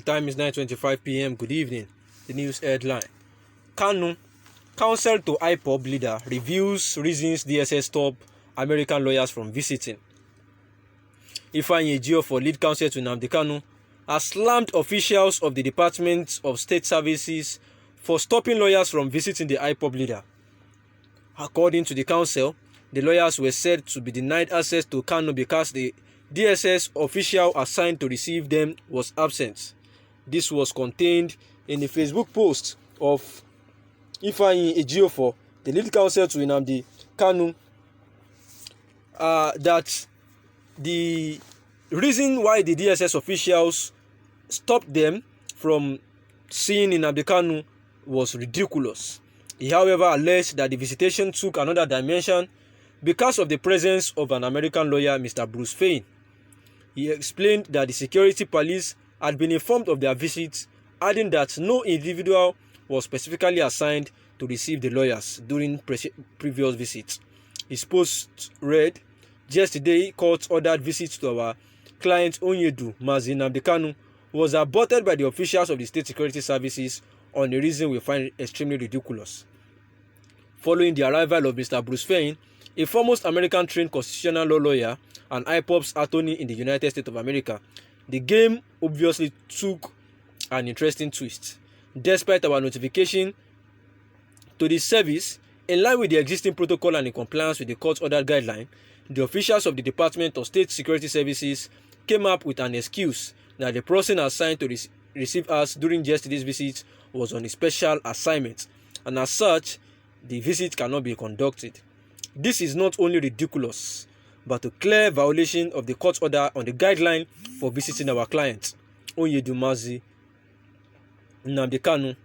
time is 9:25 p.m. Good evening. The news headline. Kanu, counsel to Ipob leader reveals reasons DSS stop American lawyers from visiting. Ejiofo, lead counsel to Nnamdi Kanu, has slammed officials of the Department of State Services for stopping lawyers from visiting the Ipob leader. According to the counsel, the lawyers were said to be denied access to Kanu because the DSS official assigned to receive them was absent. This was contained in a Facebook post of Ejiofo, the lead counsel to Nnamdi Kanu, that the reason why the DSS officials stopped them from seeing Nnamdi Kanu was ridiculous. He, however, alleged that the visitation took another dimension because of the presence of an American lawyer, Mr. Bruce Fein. He explained that the security police had been informed of their visit, adding that no individual was specifically assigned to receive the lawyers during previous visits. His post read, "Yesterday, court ordered visits to our client Onyedu Mazi Nnamdi Kanu was aborted by the officials of the State Security Services on a reason we find extremely ridiculous." Following the arrival of Mr. Bruce Fein, a foremost American-trained constitutional law lawyer and Ipob's attorney in the United States of America, the game obviously took an interesting twist. Despite our notification to the service, in line with the existing protocol and in compliance with the court-ordered guideline, the officials of the Department of State Security Services came up with an excuse that the person assigned to receive us during yesterday's visit was on a special assignment, and as such, the visit cannot be conducted. This is not only ridiculous, but a clear violation of the court order on the guideline for visiting our client, Onyedu Mazi Nnamdi Kanu.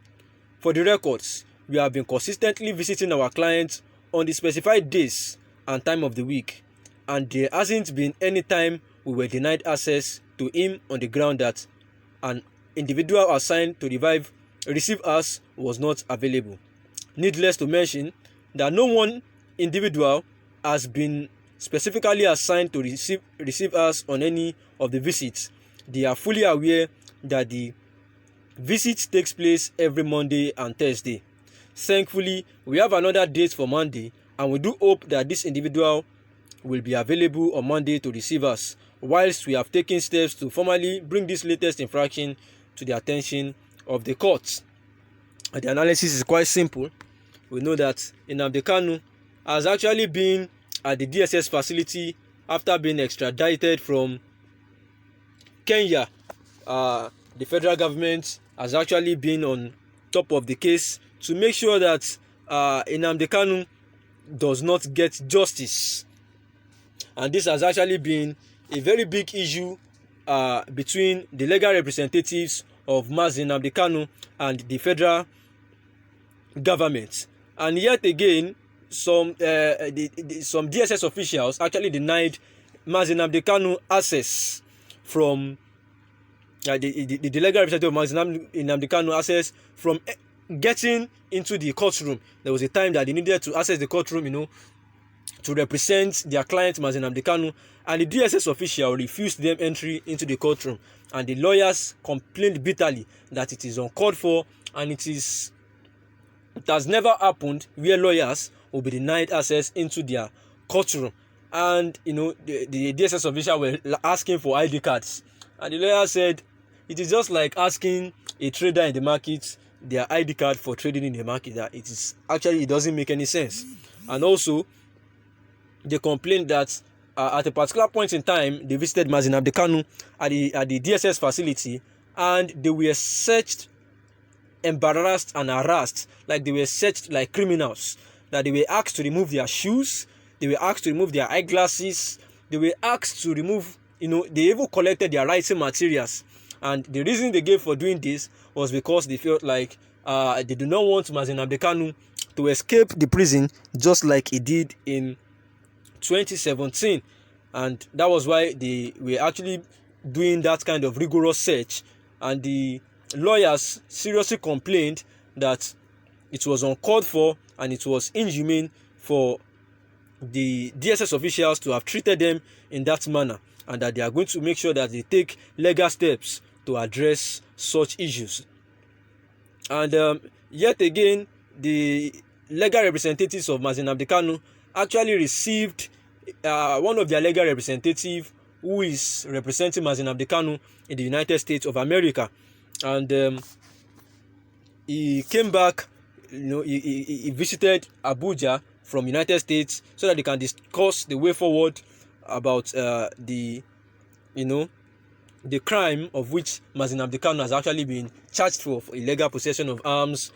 For the records, we have been consistently visiting our clients on the specified days and time of the week, and there hasn't been any time we were denied access to him on the ground that an individual assigned to receive us was not available. Needless to mention that no one individual has been specifically assigned to receive us on any of the visits. They are fully aware that the visit takes place every Monday and Thursday. Thankfully, we have another date for Monday, and we do hope that this individual will be available on Monday to receive us, whilst we have taken steps to formally bring this latest infraction to the attention of the courts. And the analysis is quite simple. We know that Nnamdi Kanu has actually been at the DSS facility after being extradited from Kenya. The federal government has actually been on top of the case to make sure that Nnamdi Kanu does not get justice. And this has actually been a very big issue between the legal representatives of Mazi Nnamdi Kanu and the federal government. And yet again, some DSS officials actually denied Mazi Nnamdi Kanu access from the legal representative of Mazi Nnamdi Kanu access from getting into the courtroom. There was a time that they needed to access the courtroom, to represent their client Mazi Nnamdi Kanu, and the DSS official refused them entry into the courtroom. And the lawyers complained bitterly that it is uncalled for, and it has never happened where lawyers will be denied access into their courtroom. And the DSS official were asking for ID cards, and the lawyer said it is just like asking a trader in the market their ID card for trading in the market. That it doesn't make any sense. And also, they complained that at a particular point in time, they visited Mazi Nnamdi Kanu at the DSS facility, and they were searched, embarrassed and harassed, like they were searched like criminals. That they were asked to remove their shoes, they were asked to remove their eyeglasses, they were asked to remove, they even collected their writing materials. And the reason they gave for doing this was because they felt like they do not want Mazi Nnamdi Kanu to escape the prison just like he did in 2017. And that was why they were actually doing that kind of rigorous search. And the lawyers seriously complained that it was uncalled for and it was inhumane for the DSS officials to have treated them in that manner, and that they are going to make sure that they take legal steps to address such issues. And yet again, the legal representatives of Mazi Nnamdi Kanu actually received one of their legal representatives who is representing Mazi Nnamdi Kanu in the United States of America. And he came back, he visited Abuja from United States so that they can discuss the way forward about the crime of which Mazi Nnamdi Kanu has actually been charged for illegal possession of arms,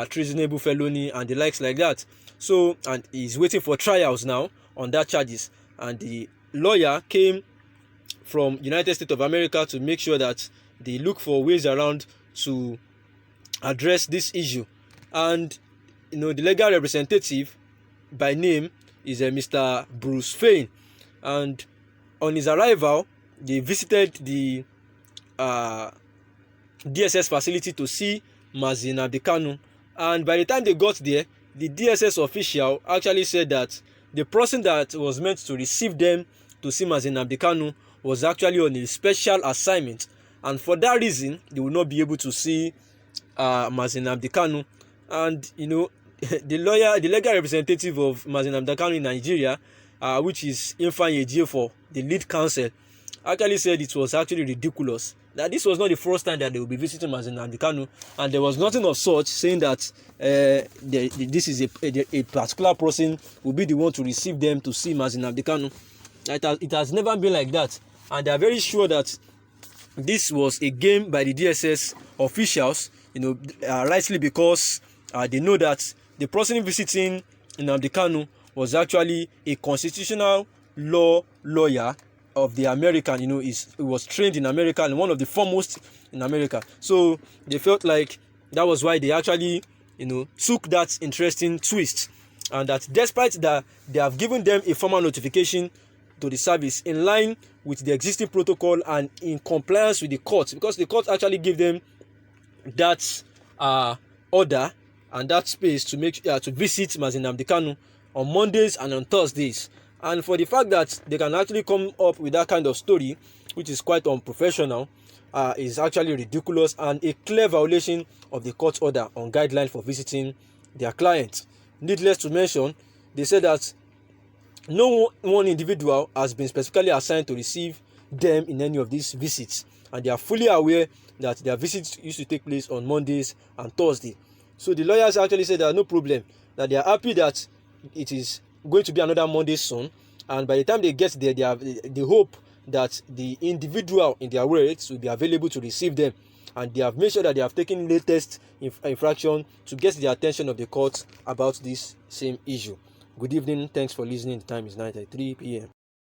treasonable felony and the likes like that. So, and he's waiting for trials now on that charges. And the lawyer came from United States of America to make sure that they look for ways around to address this issue. And the legal representative by name is Mr. Bruce Fain. And on his arrival, they visited the DSS facility to see Mazi Nnamdi Kanu. And by the time they got there, the DSS official actually said that the person that was meant to receive them to see Mazi Nnamdi Kanu was actually on a special assignment, and for that reason they will not be able to see Mazi Nnamdi Kanu. And the legal representative of Mazi Nnamdi Kanu in Nigeria, which is Ejiofo, the lead counsel, actually said it was actually ridiculous, that this was not the first time that they will be visiting Mazi Nnamdi Kanu, and there was nothing of such saying that this is a particular person will be the one to receive them to see Mazi Nnamdi Kanu. It has never been like that, and they are very sure that this was a game by the DSS officials, rightly because they know that the person visiting Nnamdi Kanu was actually a constitutional law lawyer of the American, he was trained in America and one of the foremost in America. So they felt like that was why they actually, took that interesting twist, and that despite that they have given them a formal notification to the service in line with the existing protocol and in compliance with the court, because the court actually gave them that order and that space to to visit Mazi Nnamdi Kanu on Mondays and on Thursdays. And for the fact that they can actually come up with that kind of story, which is quite unprofessional, is actually ridiculous and a clear violation of the court order on guidelines for visiting their clients. Needless to mention, they said that no one individual has been specifically assigned to receive them in any of these visits, and they are fully aware that their visits used to take place on Mondays and Thursdays. So the lawyers actually said that no problem, that they are happy that it is going to be another Monday soon, and by the time they get there, they hope that the individual in their words will be available to receive them, and they have made sure that they have taken latest infraction to get the attention of the court about this same issue. Good evening, thanks for listening. The time is 9:03 p.m.